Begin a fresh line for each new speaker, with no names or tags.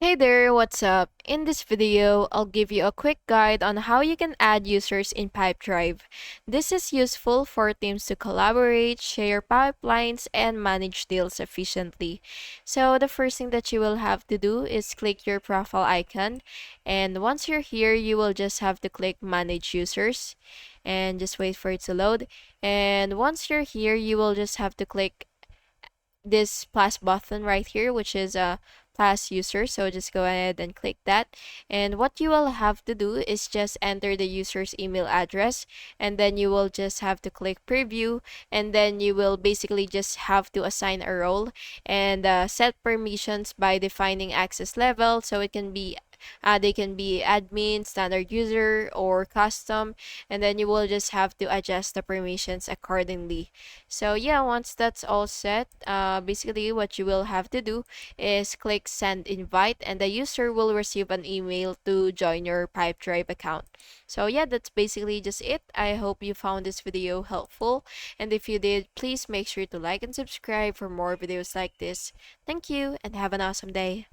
Hey there, what's up? In this video, I'll give you a quick guide on how you can add users in Pipedrive. This is useful for teams to collaborate, share pipelines, and manage deals efficiently. So the first thing that you will have to do is click your profile icon, and once you're here, you will just have to click Manage Users, and just wait for it to load. And once you're here, you will just have to click this plus button right here, which is a plus user. So just go ahead and click that. And what you will have to do is just enter the user's email address, and then you will just have to click preview, and then you will basically just have to assign a role and set permissions by defining access level. So it can be they can be admin, standard user, or custom, and then you will just have to adjust the permissions accordingly. So yeah, once that's all set, basically what you will have to do is click send invite, and the user will receive an email to join your Pipedrive account. So yeah, that's basically just it. I hope you found this video helpful, and if you did, please make sure to like and subscribe for more videos like this. Thank you and have an awesome day.